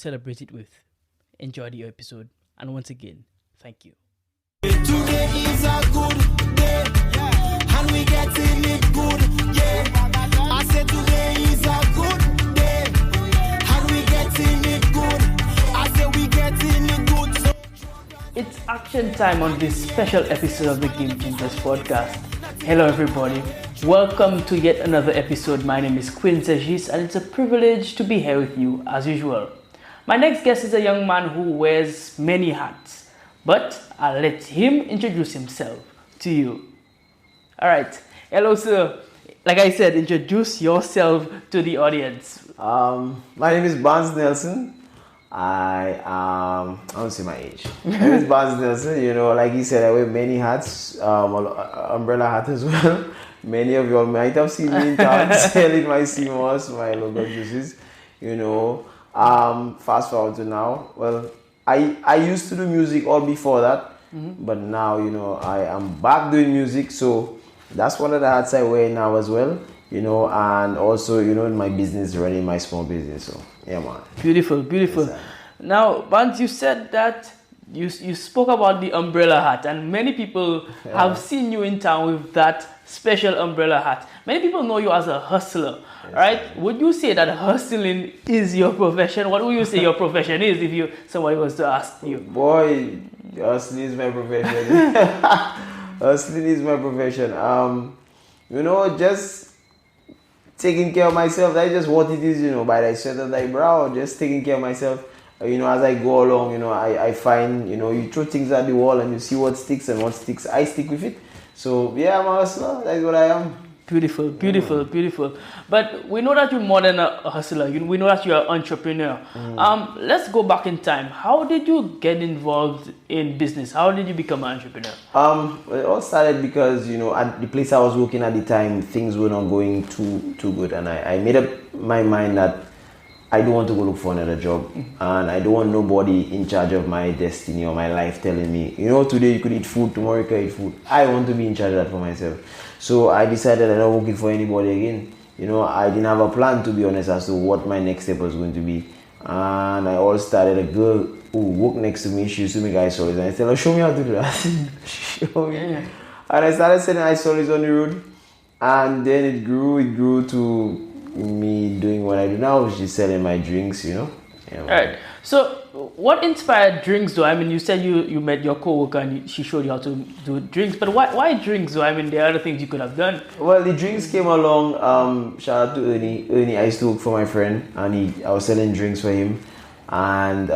celebrate it with. Enjoy the episode, and once again, thank you. Today is a good day, and we getting it good, yeah. I said today is a good day, and we getting it good. I said we getting it good. So It's action time on this special episode of the Game Changers podcast. Hello everybody, welcome to yet another episode. My name is Quinn Segis, and it's a privilege to be here with you as usual. My next guest is a young man who wears many hats, but I'll let him introduce himself to you. Alright, hello sir. Like I said, introduce yourself to the audience. My name is Barnes Nelson. I won't say my age. My name is Barnes Nelson. You know, like you said, I wear many hats, umbrella hat as well. Many of you all might have seen me in town selling my CMOS, my local juices. You know, fast forward to now. Well, I used to do music all before that, but now, you know, I am back doing music. So that's one of the hats I wear now as well. You know, and also, you know, in my business, running my small business. So, yeah, man. Beautiful. Yes, Now, Barnes, you said that you spoke about the umbrella hat, and many people have seen you in town with that special umbrella hat. Many people know you as a hustler, right? Would you say that hustling is your profession? What would you say your profession is if somebody was to ask you? Boy, hustling is my profession. Hustling is my profession. You know, just taking care of myself. That's just what it is, you know, by the sweat of thy brow, just taking care of myself. You know, as I go along, you know, I find, you know, you throw things at the wall and you see what sticks, and what sticks, I stick with it. So, yeah, I'm a hustler. That's what I am. Beautiful. But we know that you're more than a hustler. We know that you're an entrepreneur. Let's go back in time. How did you get involved in business? How did you become an entrepreneur? Well, it all started because, you know, at the place I was working at the time, things were not going too good, and I made up my mind that I don't want to go look for another job, and I don't want nobody in charge of my destiny or my life telling me, you know, today you could eat food, tomorrow you could eat food. I want to be in charge of that for myself. So I decided I'm not working for anybody again. You know, I didn't have a plan, to be honest, as to what my next step was going to be. And I all started a girl who worked next to me. She used to make ice stories, and I said, oh, show me how to do that. Show me. Yeah. And I started selling ice stories on the road, and then it grew to me doing what I do now, which is selling my drinks, you know. Yeah, right. So what inspired drinks though? I mean, you said you met your coworker and she showed you how to do drinks, but why drinks though? I mean, there are other things you could have done. Well, the drinks came along. Shout out to Ernie. Ernie, I used to work for my friend, and I was selling drinks for him. And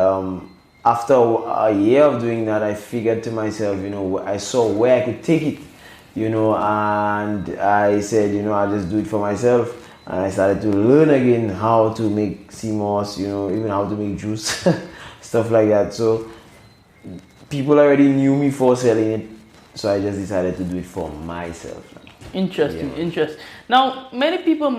after a year of doing that, I figured to myself, you know, I saw where I could take it, you know, and I said, you know, I'll just do it for myself. And I started to learn again how to make CMOS, you know, even how to make juice, stuff like that. So people already knew me for selling it, so I just decided to do it for myself. Interesting. Now, many people do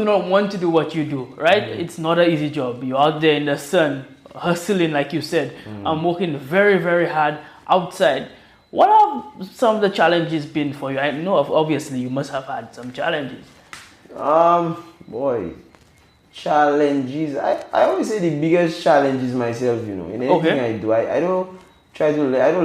not want to do what you do, right? It's not an easy job. You're out there in the sun, hustling, like you said. I'm working very, very hard outside. What have some of the challenges been for you? I know, obviously, you must have had some challenges. Boy, challenges. I always say the biggest challenge is myself, you know. In anything I do, I don't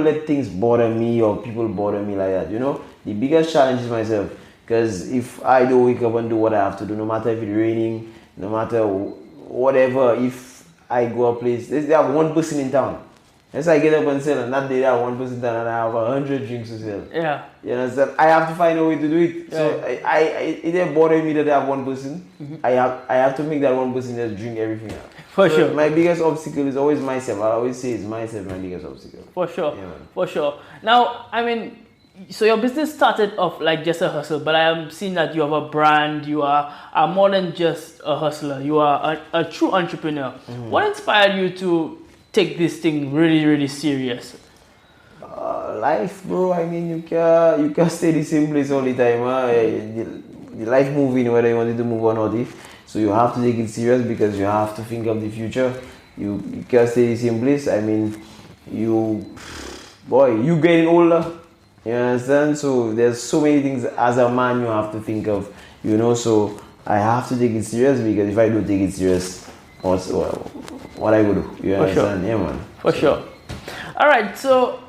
let things bother me or people bother me like that, you know. The biggest challenge is myself, because if I don't wake up and do what I have to do, no matter if it's raining, no matter whatever, if I go a place, they have one person in town. As I get up and sell, and that day I have one person and I have 100 drinks to sell. Yeah. You understand? I have to find a way to do it. Yeah. So it didn't bother me that I have one person. I have to make that one person just drink everything out. For sure. My biggest obstacle is always myself. I always say it's myself, my biggest obstacle. For sure. Now, I mean, so your business started off like just a hustle, but I am seeing that you have a brand. You are more than just a hustler. You are a true entrepreneur. What inspired you to take this thing really, really serious? Life, bro. I mean, you can't stay the same place all the time. The life moving, whether you wanted to move or not. So you have to take it serious, because you have to think of the future. You can't stay the same place. I mean, you getting older. You understand? So there's so many things as a man you have to think of. You know, so I have to take it serious, because if I don't take it serious, what I would do. You For sure. understand? Yeah, man. For sure. All right, so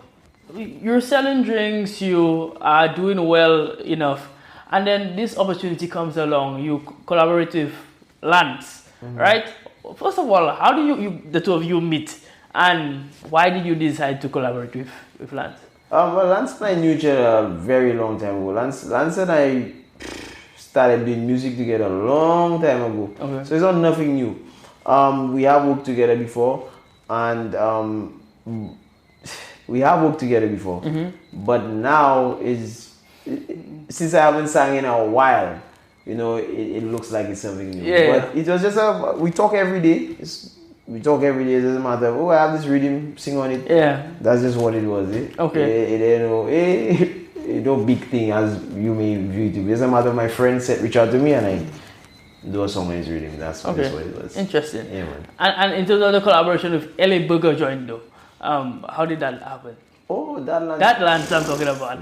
you're selling drinks, you are doing well enough, and then this opportunity comes along. You collaborate with Lance, right? First of all, how do you the two of you meet, and why did you decide to collaborate with Lance? Well, Lance and I knew each other a very long time ago. Lance and I started doing music together a long time ago. Okay. So it's not nothing new. We have worked together before, and but now since I haven't sang in a while, it looks like it's something new. Yeah. But it was just we talk every day. We talk every day. It doesn't matter. Oh, I have this rhythm, sing on it. Yeah. That's just what it was. Okay. No big thing as you may view it to be. It doesn't matter. My friend reach out to me and I do a song on his rhythm. That's what it was. Interesting. Yeah, man. And in terms of the collaboration with LA Burger Joint though, how did that happen? Oh, that Lance. That Lance I'm talking about.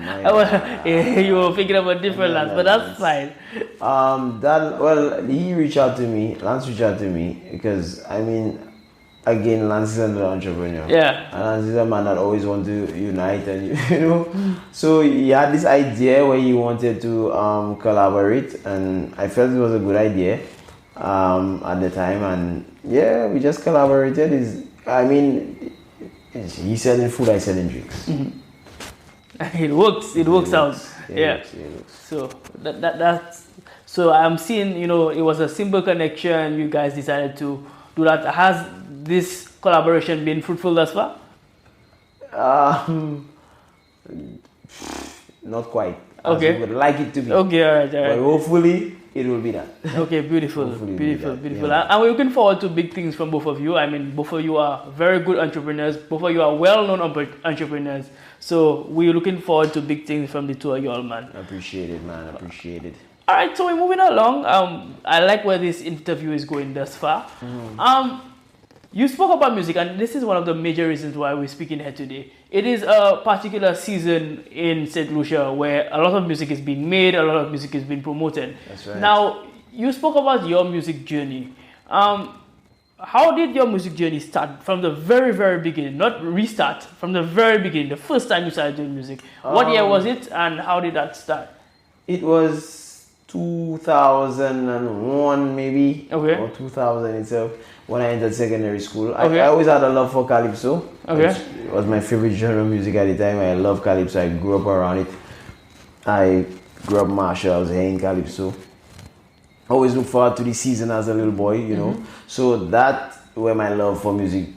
You were thinking about different Lance, but that's fine. He reached out to me. Lance reached out to me because again, Lance is another entrepreneur. Yeah. And Lance is a man that always wants to unite, and so he had this idea where he wanted to collaborate, and I felt it was a good idea at the time, and yeah, we just collaborated. He's selling food, I selling drinks. It works out. It works. So that's so I'm seeing, it was a simple connection. You guys decided to do that. Has this collaboration been fruitful thus far? Not quite. Okay. As we would like it to be. Okay, all right. But hopefully it will be that. Okay, beautiful. Beautiful. Yeah. And we're looking forward to big things from both of you. Both of you are very good entrepreneurs. Both of you are well-known entrepreneurs. So we're looking forward to big things from the two of you all, man. Appreciate it, man. Appreciate it. All right, so we're moving along. I like where this interview is going thus far. You spoke about music, and this is one of the major reasons why we're speaking here today. It is a particular season in St. Lucia where a lot of music is being made, a lot of music is being promoted. That's right. Now, you spoke about your music journey. How did your music journey start from the very, very beginning? Not restart, from the very beginning, the first time you started doing music. What year was it, and how did that start? It was 2001 maybe, Okay. or 2000 itself, when I entered secondary school. Okay. I always had a love for calypso. Okay. It was my favorite genre of music at the time. I love calypso. I grew up around it. I grew up Marshall. I was hearing calypso. Always look forward to the season as a little boy, So that's where my love for music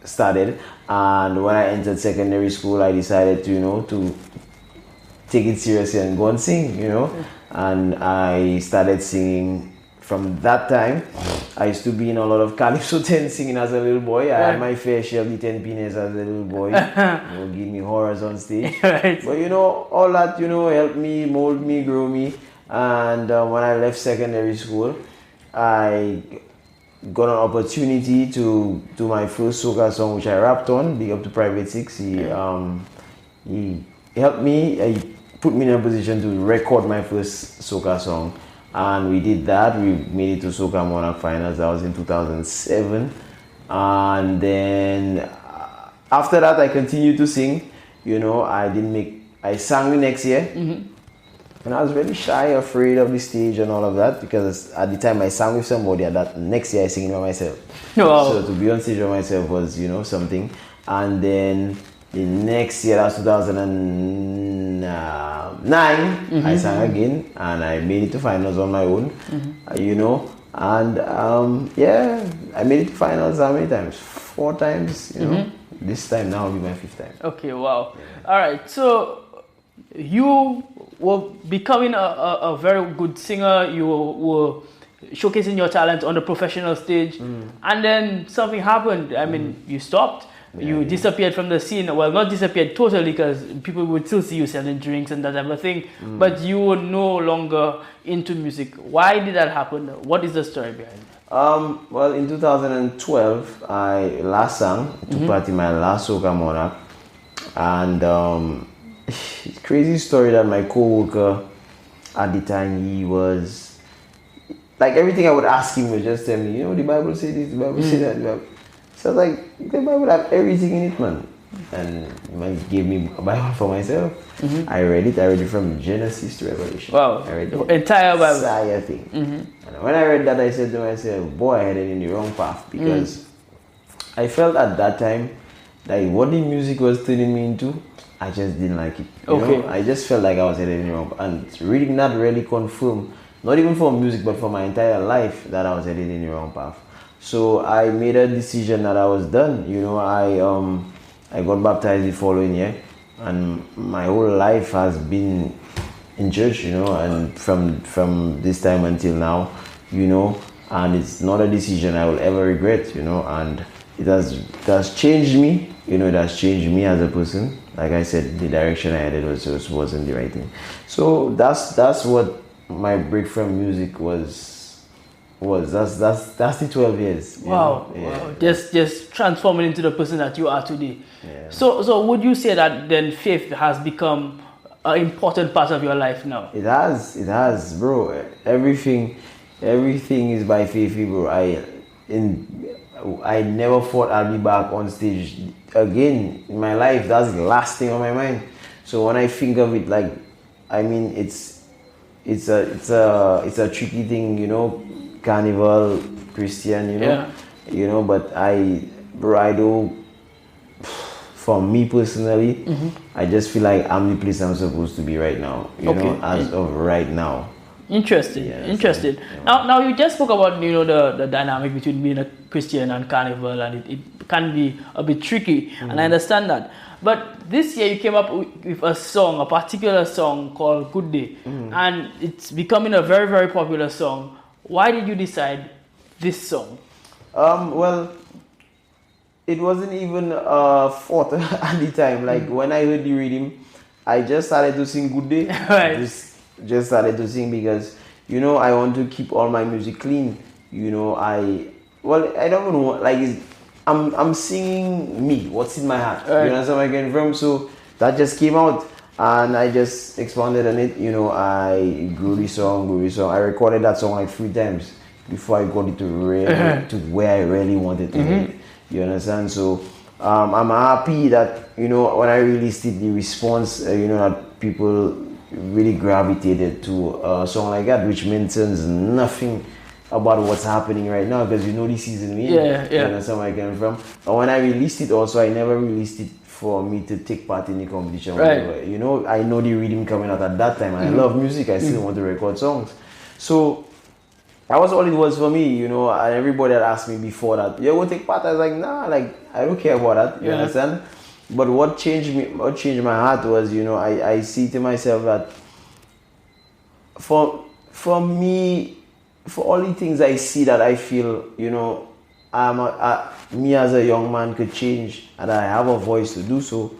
started. And when I entered secondary school, I decided to take it seriously and go and sing, And I started singing from that time. I used to be in a lot of calypso tents singing as a little boy. I had my fair share of the 10 penis as a little boy. Give me horrors on stage. Right. But all that, helped me, mold me, grow me. And when I left secondary school, I got an opportunity to do my first soca song, which I rapped on. Big up to Private Six. He helped me. He put me in a position to record my first soca song, and we did that. We made it to Soca Monarch Finals. That was in 2007, and then after that, I continued to sing. I sang the next year. And I was very shy, afraid of the stage and all of that, because at the time I sang with somebody, and that next year I sing by myself. Wow. So to be on stage by myself was, something. And then the next year, that's 2009, I sang again, and I made it to finals on my own, And I made it to finals how many times? 4 times, This time now will be my 5th time. Okay, wow. Yeah. All right, so you were becoming a very good singer. You were showcasing your talent on the professional stage, and then something happened. You stopped. You disappeared from the scene. Well, not disappeared totally, because people would still see you selling drinks and that type of thing. But you were no longer into music. Why did that happen? What is the story behind it? Well, in 2012, I last sang to party my last Soca Monarch, and crazy story that my co-worker at the time, like everything I would ask him would just tell me, you know, the Bible say this, the Bible say that. The Bible. So like the Bible have everything in it, man. And he gave me a Bible for myself. I read it. I read it from Genesis to Revelation. Wow, I read the entire Bible. entire thing. And when I read that, I said to myself, boy, I headed in the wrong path, because I felt at that time that what the music was turning me into, I just didn't like it. You know? I just felt like I was headed in the wrong path. And reading that really confirmed, not even for music, but for my entire life, that I was headed in the wrong path. So I made a decision that I was done. You know, I got baptized the following year, and my whole life has been in church, you know, and from this time until now, you know, and it's not a decision I will ever regret, you know, and it has changed me, you know, it has changed me as a person. Like I said, the direction I headed wasn't the right thing. So that's what my break from music was. That's the 12 years. Wow. Yeah. Wow. Just transforming into the person that you are today. Yeah. So would you say that then faith has become an important part of your life now? It has, bro. Everything is by faith, bro. I never thought I'd be back on stage again in my life. That's the last thing on my mind. So when I think of it, like, I mean, it's a tricky thing, you know. Carnival, Christian, you know, but for me personally, I just feel like I'm the place I'm supposed to be right now, you know, as of right now. Interesting. Now you just spoke about, you know, the dynamic between being a Christian and Carnival, and it can be a bit tricky, and I understand that. But this year you came up with a particular song called Good Day, and it's becoming a very, very popular song. Why did you decide this song? Well, it wasn't even thought at the time. Like when I heard the rhythm, I just started to sing Good Day. Right. Just started to sing because, you know, I want to keep all my music clean. You know, I don't know, like I'm singing me, what's in my heart. Right. You know where I'm getting from? So that just came out. And I just expanded on it, you know. I grew the song. I recorded that song like 3 times before I got it to where I really wanted to get it. You understand? So I'm happy that, you know, when I released it, the response, you know, that people really gravitated to a song like that, which mentions nothing about what's happening right now, because you know the season we in. You understand where I came from? And when I released it also, I never released it for me to take part in the competition. Right. You know, I know the rhythm coming out at that time. I love music. I still want to record songs. So that was all it was for me, you know. And everybody had asked me before that, you will take part? I was like, nah, like I don't care about that. You understand? But what changed my heart was, you know, I see to myself that for me, for all the things I see that I feel, you know, me as a young man could change, and I have a voice to do so,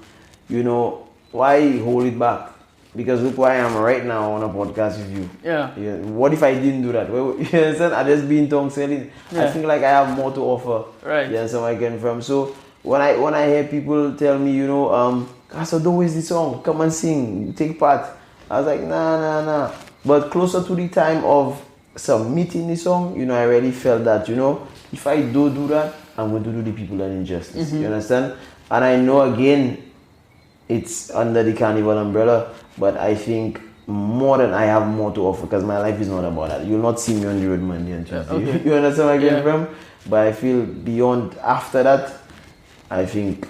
you know, why hold it back? Because look where I am right now on a podcast with you. Yeah. What if I didn't do that? Well, you understand? I just been tongue selling. I think like I have more to offer. Right. You understand where I came from? So when I hear people tell me, you know, so don't waste the song, come and sing, take part. I was like, nah. But closer to the time of submitting the song, you know, I really felt that, you know, if I do that, I'm going to do the people an injustice. You understand? And I know, again, it's under the Carnival umbrella, but I think more than I have more to offer, because my life is not about that. You'll not see me on the road Monday and Tuesday. You understand where I get from? But I feel beyond after that, I think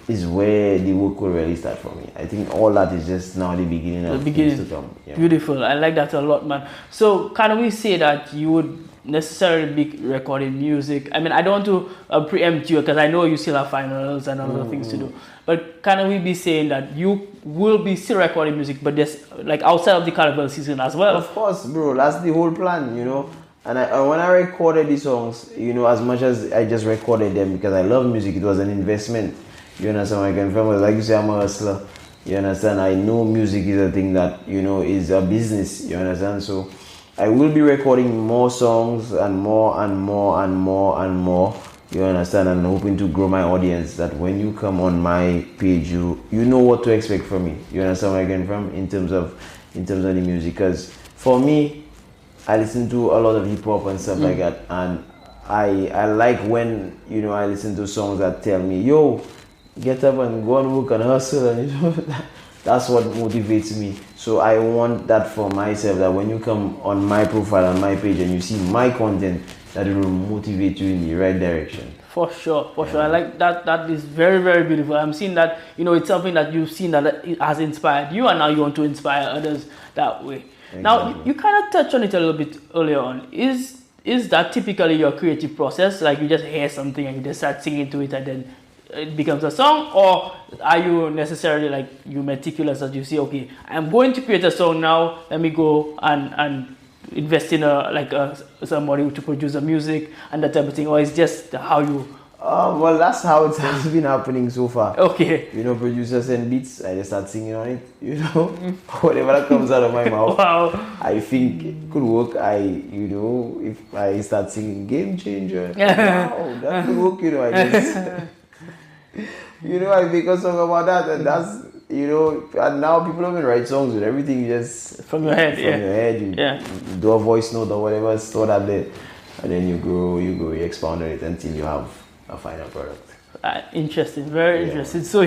is where the work will really start for me. I think all that is just now the beginning of things to come. Yeah. Beautiful. I like that a lot, man. So can we say that you would necessarily be recording music? I mean, I don't want to preempt you, because I know you still have finals and other things to do. But can we be saying that you will be still recording music, but just like outside of the Carnival season as well? Of course, bro. That's the whole plan, you know. And when I recorded these songs, you know, as much as I just recorded them because I love music, it was an investment. You understand where I came from? Like you say, I'm a hustler. You understand? I know music is a thing that, you know, is a business. You understand? So I will be recording more songs and more and more and more and more. You understand? And hoping to grow my audience, that when you come on my page, you know what to expect from me. You understand where I came from in terms of the music? Because for me, I listen to a lot of hip hop and stuff like that, and I like when I listen to songs that tell me, yo, get up and go and work and hustle, and that's what motivates me. So I want that for myself, that when you come on my profile, on my page, and you see my content, that it will motivate you in the right direction. For sure. I like that. That is very, very beautiful. I'm seeing that, it's something that you've seen that it has inspired you, and now you want to inspire others that way. Exactly. Now, you kind of touched on it a little bit earlier on. Is that typically your creative process? Like you just hear something and you just start singing to it and then it becomes a song? Or are you necessarily like you meticulous that you say, okay, I'm going to create a song now, let me go and invest in somebody to produce the music and that type of thing? Or it's just how you... well, that's how it has been happening so far. Okay. Producers and beats, I just start singing on it, whatever that comes out of my mouth. Wow. I think it could work. If I start singing Game Changer, wow, that could work, I just, I make a song about that, and that's, and now people don't even write songs with everything just from your head. You do a voice note or whatever, store that there, and then you grow, you expand on it until you have a final product. Interesting, very interesting. So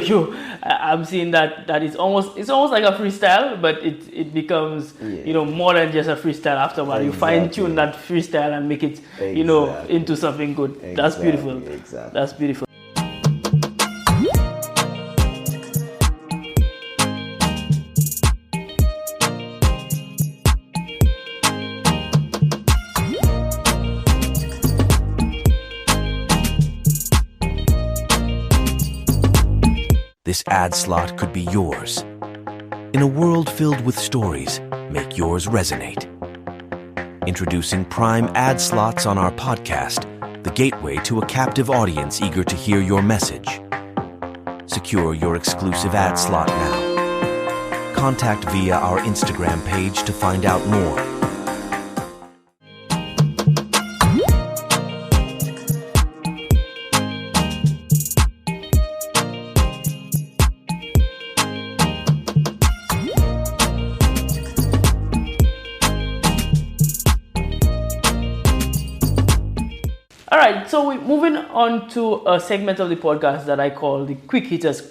I'm seeing that it's almost like a freestyle, but it becomes more than just a freestyle. After a while, you fine tune that freestyle and make it into something good. Exactly. That's beautiful. Exactly. That's beautiful. This ad slot could be yours. In a world filled with stories, make yours resonate. Introducing Prime ad slots on our podcast, the gateway to a captive audience eager to hear your message. Secure your exclusive ad slot now. Contact via our Instagram page to find out more. All right, so we're moving on to a segment of the podcast that I call the Quick Hitters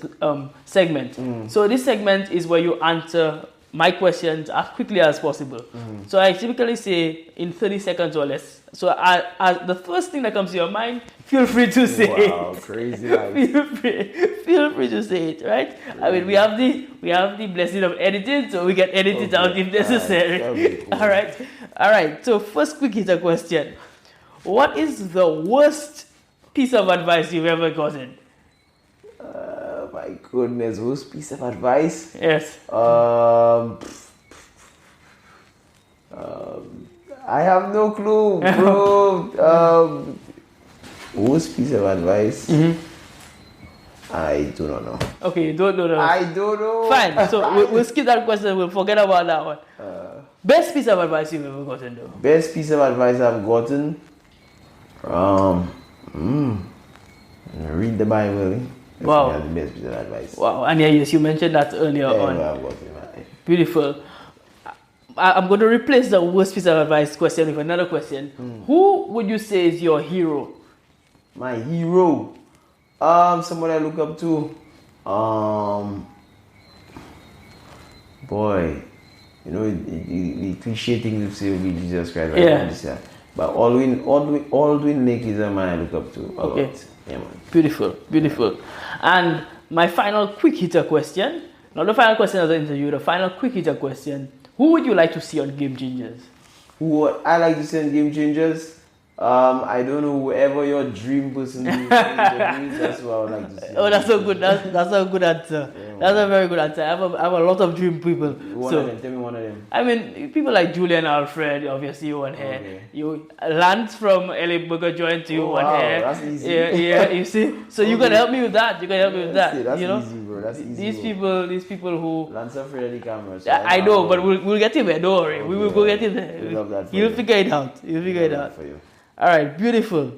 segment. So this segment is where you answer my questions as quickly as possible. So I typically say in 30 seconds or less. So the first thing that comes to your mind, feel free to say it. Wow, crazy life. feel free to say it, right? I mean, we have the blessing of editing, so we can edit it out if necessary. Cool. All right. So first quick hitter question. What is the worst piece of advice you've ever gotten? My goodness, worst piece of advice? Yes. I have no clue, bro. Worst piece of advice? I do not know. Okay, you don't know that. I don't know. Fine, so we'll skip that question. We'll forget about that one. Best piece of advice you've ever gotten, though? Best piece of advice I've gotten? Read the Bible. Wow. That's the best piece of advice. Wow, and yes, you mentioned that earlier on. Beautiful. I'm going to replace the worst piece of advice question with another question. Who would you say is your hero? My hero? Someone I look up to. Boy, the cliche thing you say will be Jesus Christ. Right? Yeah. But Aldwin Lake is a man I look up to a lot. Yeah, man. Beautiful. And my final quick hitter question, not the final question of the interview, the final quick hitter question. Who would you like to see on Game Changers? Who I like to see on Game Changers? I don't know, whoever your dream person is, that's what I would like to see. Oh, that's so good. That's a good answer. Yeah, that's a very good answer. I have a lot of dream people. Tell me one of them. I mean, people like Julian Alfred, obviously, you want hair. Okay. You Lance from LA Burger Joint, you want hair. That's easy. Yeah, you see. So you can help me with that. That's easy, bro. That's easy. These people who Lance afraid of the camera. So I know, but we'll get him there. Don't worry. We will go get him there. We love that. You'll figure it out. For you. All right, beautiful,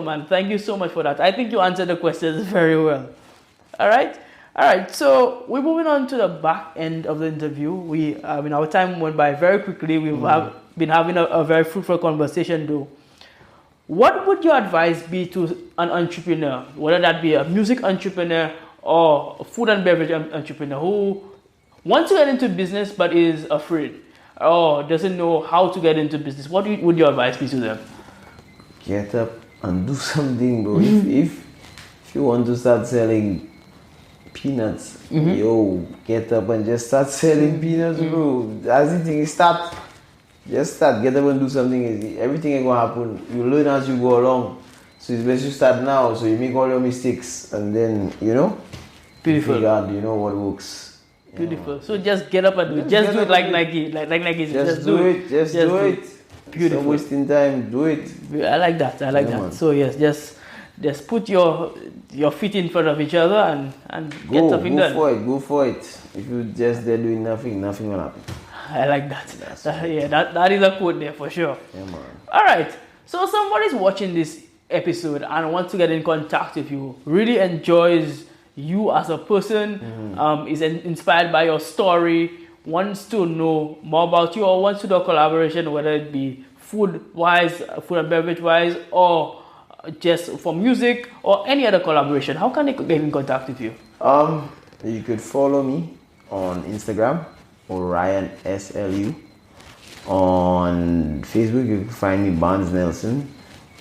man. Thank you so much for that. I think you answered the questions very well. All right. So we're moving on to the back end of the interview. Our time went by very quickly. We have been having a very fruitful conversation though. What would your advice be to an entrepreneur, whether that be a music entrepreneur or a food and beverage entrepreneur who wants to get into business but is afraid or doesn't know how to get into business? What would your advice be to them? Get up and do something, bro. If you want to start selling peanuts, yo, get up and just start selling peanuts, bro. That's the thing. Just start, get up and do something. Everything is gonna happen. You learn as you go along. So it's best you start now, so you make all your mistakes, and then Beautiful. figure out, what works. Beautiful. So just get up and do it. Just do it like Nike, like Nike. Just do it. Just do it. Beautiful. Stop wasting time. Do it. I like that. I like that. Man. So yes, just put your feet in front of each other and get something done. Go for it. If you just there doing nothing will happen. I like that. That is a quote there for sure. Yeah, man. All right. So somebody's watching this episode and wants to get in contact with you, really enjoys you as a person, is inspired by your story, wants to know more about you, or wants to do a collaboration, whether it be food and beverage wise, or just for music or any other collaboration, how can they get in contact with you? You could follow me on Instagram, Orion SLU. On Facebook, you can find me Barnes Nelson.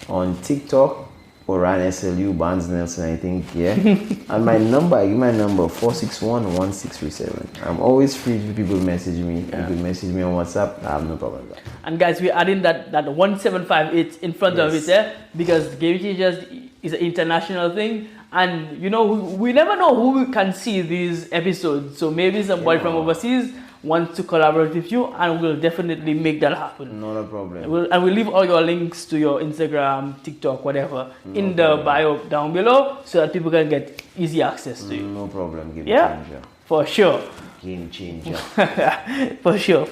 On TikTok, Orion SLU Barnes Nelson, I think, yeah. And my number, I give my number 461-1637. I'm always free to people message me. You can message me on WhatsApp. I have no problem with that. And guys, we're adding that 1758 in front of it, because Game Changers is an international thing, and we never know who can see these episodes. So maybe somebody from overseas wants to collaborate with you, and we'll definitely make that happen. Not a problem. We'll leave all your links to your Instagram, TikTok, whatever, in the bio down below, so that people can get easy access to you. No problem. Game changer. For sure. Game changer. For sure.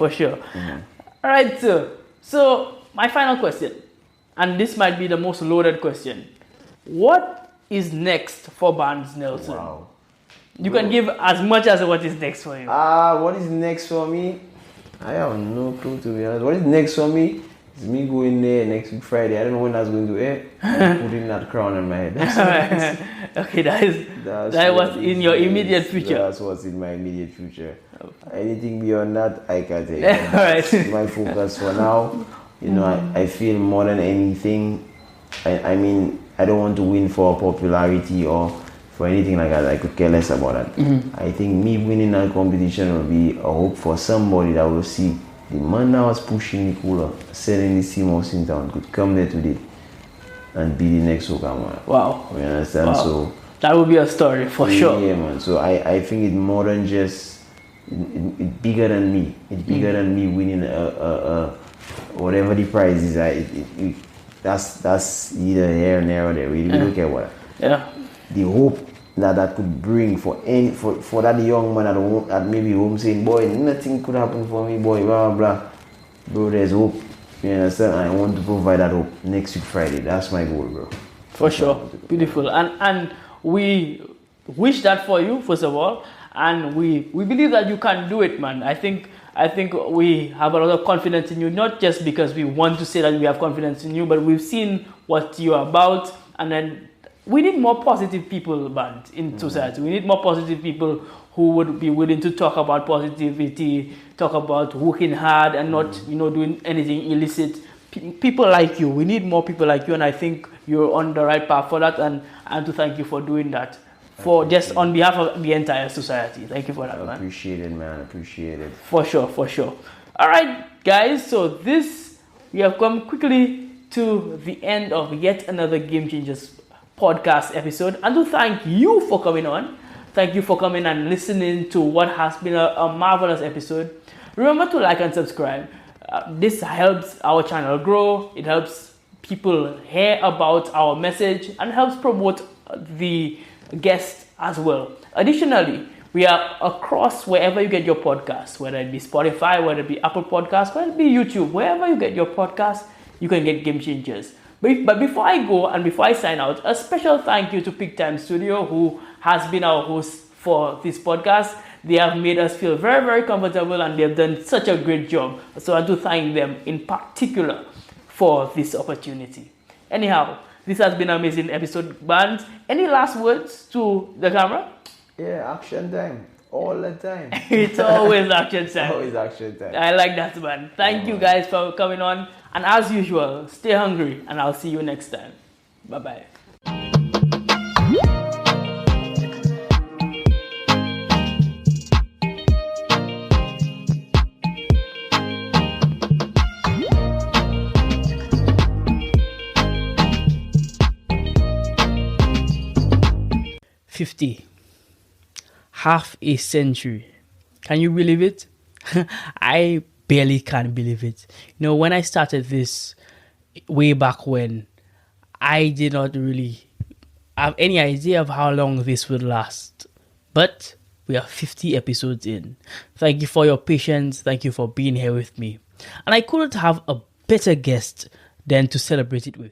All right, so my final question, and this might be the most loaded question. What is next for Barnes Nelson? Wow. You can give as much as what is next for you. What is next for me? I have no clue, to be honest. What is next for me is me going there next week Friday. I don't know when that's going to air. Putting that crown on my head. Okay, that was in your immediate future. That's what's in my immediate future. Anything beyond that, I can't take. All right. My focus for now. I feel more than anything. I mean, I don't want to win for popularity or for anything like that. I could care less about that. I think me winning that competition will be a hope for somebody that will see the man that was pushing the cooler, selling the CMOS in town, could come there today and be the next Soca man. Wow. You understand? Wow. So that would be a story for sure. Yeah, man. So I think it's more than just it's bigger than me. It's bigger than me winning whatever the prize is. That's either here and there or there. We don't care what. Yeah. The hope that could bring for that young man that maybe home saying, boy, nothing could happen for me, boy, blah blah blah. Bro, there's hope. You understand? I want to provide that hope next week Friday. That's my goal, bro. For sure. Beautiful. And we wish that for you, first of all. And we believe that you can do it, man. I think we have a lot of confidence in you, not just because we want to say that we have confidence in you, but we've seen what you're about, and then we need more positive people, man, in society. We need more positive people who would be willing to talk about positivity, talk about working hard and not, doing anything illicit. People like you. We need more people like you, and I think you're on the right path for that. And to thank you for doing that, for just on behalf of the entire society. Thank you for that, man. Appreciate it, man. Appreciate it. For sure. All right, guys. So we have come quickly to the end of yet another Game Changers podcast episode, and to thank you for coming on. Thank you for coming and listening to what has been a marvelous episode. Remember to like and subscribe. This helps our channel grow. It helps people hear about our message and helps promote the guest as well. Additionally, we are across wherever you get your podcasts, whether it be Spotify, whether it be Apple Podcasts, whether it be YouTube, wherever you get your podcast, you can get Game Changers. But before I go and before I sign out, a special thank you to Peak Time Studio, who has been our host for this podcast. They have made us feel very, very comfortable, and they've done such a great job. So I want to thank them in particular for this opportunity. Anyhow, this has been an amazing episode, Barnes. Any last words to the camera? Yeah, action time. All the time. It's always action time. Always action time. I like that, man. Thank you guys for coming on. And as usual, stay hungry, and I'll see you next time. Bye-bye. Half a century. Can you believe it? I barely can believe it. You know, when I started this way back when, I did not really have any idea of how long this would last. But we are 50 episodes in. Thank you for your patience. Thank you for being here with me. And I couldn't have a better guest than to celebrate it with.